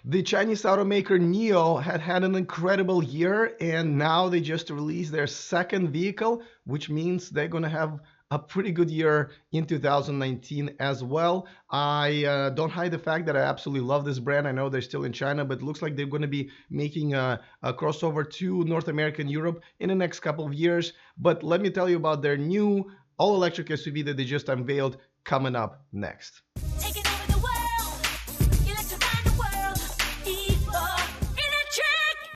The Chinese automaker NIO had an incredible year, and now they just released their second vehicle, which means they're going to have a pretty good year in 2019 as well. I don't hide the fact that I absolutely love this brand. I know they're still in China, but it looks like they're going to be making a crossover to North America and Europe in the next couple of years. But let me tell you about their new all-electric SUV that they just unveiled coming up next.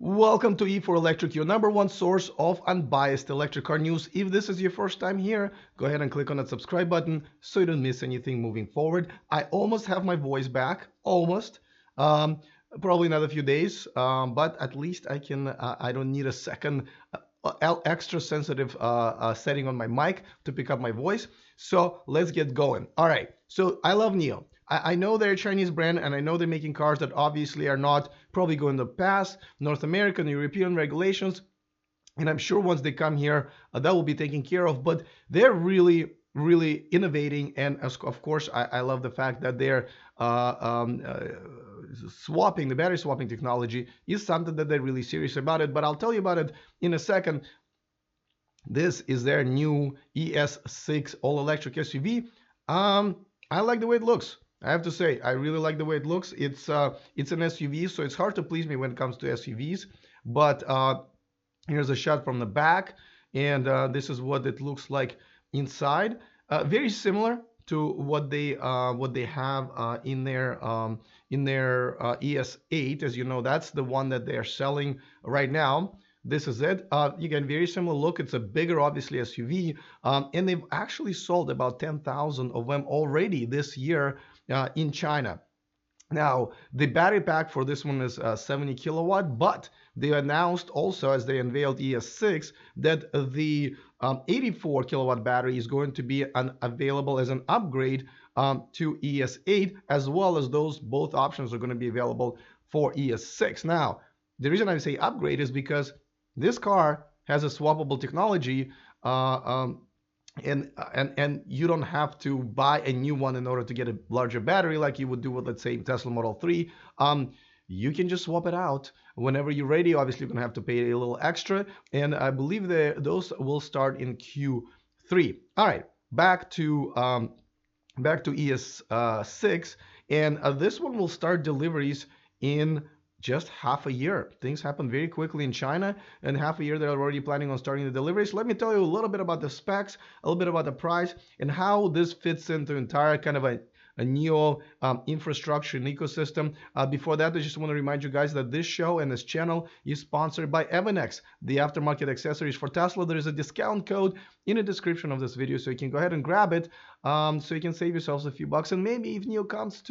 Welcome to E4 Electric, your number one source of unbiased electric car news. If this is your first time here, go ahead and click on that subscribe button so you don't miss anything moving forward. I almost have my voice back, almost. Probably another few days, but at least I don't need a second extra sensitive setting on my mic to pick up my voice. So let's get going. All right, so I love NIO. I know they're a Chinese brand, and I know they're making cars that obviously are not probably going to pass North American, European regulations. And I'm sure once they come here, that will be taken care of. But they're really, really innovating. And of course, I love the fact that they're swapping, the battery swapping technology is something that they're really serious about it. But I'll tell you about it in a second. This is their new ES6 all-electric SUV. I like the way it looks. I have to say, I really like the way it looks. It's an SUV, so it's hard to please me when it comes to SUVs. But here's a shot from the back, and this is what it looks like inside. Very similar to what they have in their ES8. As you know, that's the one that they are selling right now. This is it. You get very similar look. It's a bigger, obviously, SUV, and they've actually sold about 10,000 of them already this year in China. Now, the battery pack for this one is 70 kilowatt, but they announced also, as they unveiled ES6, that the 84 kilowatt battery is going to be available as an upgrade to ES8, as well as both options are going to be available for ES6. Now, the reason I say upgrade is because this car has a swappable technology, and you don't have to buy a new one in order to get a larger battery like you would do with, let's say, Tesla Model 3. You can just swap it out whenever you're ready. Obviously, you're going to have to pay a little extra, and I believe those will start in Q3. All right, back to ES6, and this one will start deliveries in just half a year. Things happen very quickly in China, and half a year they're already planning on starting the deliveries. Let me tell you a little bit about the specs, a little bit about the price, and how this fits into entire kind of a NIO infrastructure and ecosystem. Before that, I just want to remind you guys that this show and this channel is sponsored by Evanex, the aftermarket accessories for Tesla. There is a discount code in the description of this video, so you can go ahead and grab it, so you can save yourselves a few bucks. And maybe if NIO comes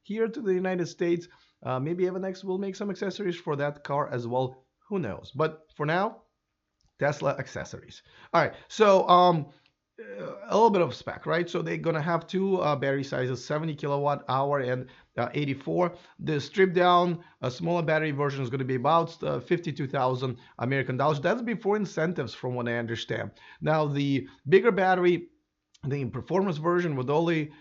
here to the United States, maybe Evanex will make some accessories for that car as well. Who knows? But for now, Tesla accessories. All right, so a little bit of spec, right? So they're gonna have two battery sizes, 70 kilowatt hour and 84. The stripped down, a smaller battery version is going to be about 52,000 American dollars. That's before incentives, from what I understand. Now the bigger battery, the performance version with all the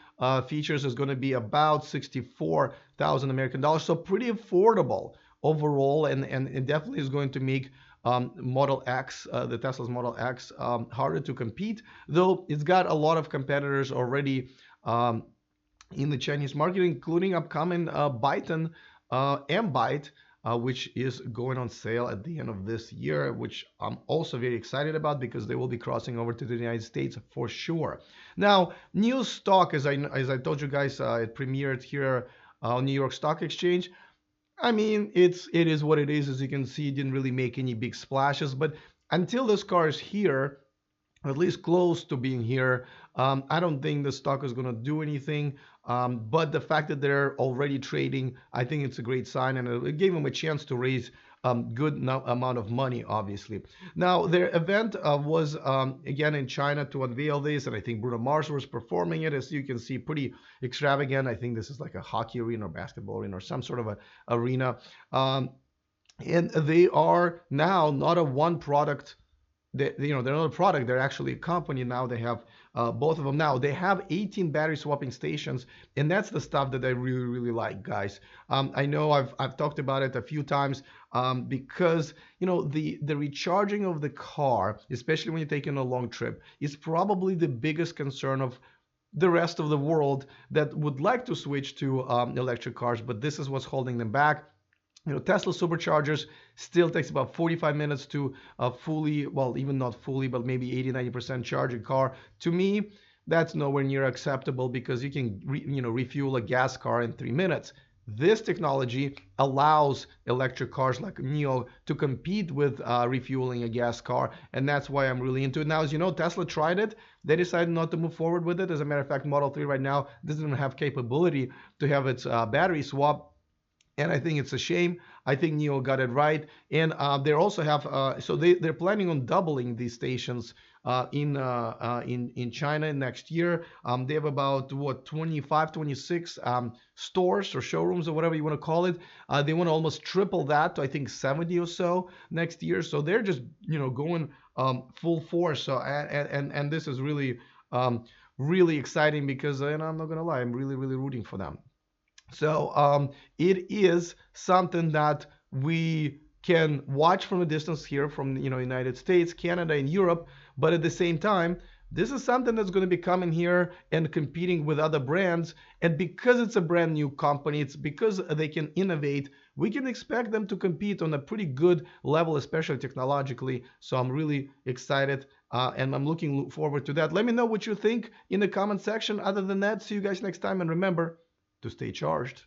features, is going to be about 64,000 American dollars. So pretty affordable overall, and it definitely is going to make Model X, the Tesla's Model X, harder to compete, though it's got a lot of competitors already in the Chinese market, including upcoming Byton M-Byte, which is going on sale at the end of this year, which I'm also very excited about because they will be crossing over to the United States for sure. Now, NIO stock, as I told you guys, it premiered here on New York Stock Exchange. I mean, it is what it is. As you can see, it didn't really make any big splashes, but until this car is here, at least close to being here, I don't think the stock is going to do anything. But the fact that they're already trading, I think it's a great sign, and it gave them a chance to raise good amount of money, obviously. Now, their event was again in China to unveil this, and I think Bruno Mars was performing it. As you can see, pretty extravagant. I think this is like a hockey arena or basketball arena or some sort of a arena. And they are now not a one product they're not a product, they're actually a company now. They have both of them now. They have 18 battery swapping stations, and that's the stuff that I really, really like, guys. I know I've talked about it a few times, because the recharging of the car, especially when you're taking a long trip, is probably the biggest concern of the rest of the world that would like to switch to electric cars, but this is what's holding them back. Tesla superchargers still takes about 45 minutes to fully, well, even not fully, but maybe 80-90% charge a car. To me, that's nowhere near acceptable, because you can refuel a gas car in 3 minutes. This technology allows electric cars like NIO to compete with refueling a gas car, and that's why I'm really into it. Now, as you know, Tesla tried it. They decided not to move forward with it. As a matter of fact, Model 3 right now doesn't have capability to have its battery swap, and I think it's a shame. I think NIO got it right, and they also have so they're planning on doubling these stations in China next year. They have about 25, 26 stores or showrooms or whatever you want to call it. They want to almost triple that to, I think, 70 or so next year. So they're just going full force. So and this is really really exciting, because, and I'm not gonna lie, I'm really, really rooting for them. So it is something that we can watch from a distance here from United States, Canada, and Europe, but at the same time, this is something that's going to be coming here and competing with other brands. And because it's a brand new company, it's because they can innovate, we can expect them to compete on a pretty good level, especially technologically. So I'm really excited, and I'm looking forward to that. Let me know what you think in the comment section. Other than that, see you guys next time, and remember to stay charged.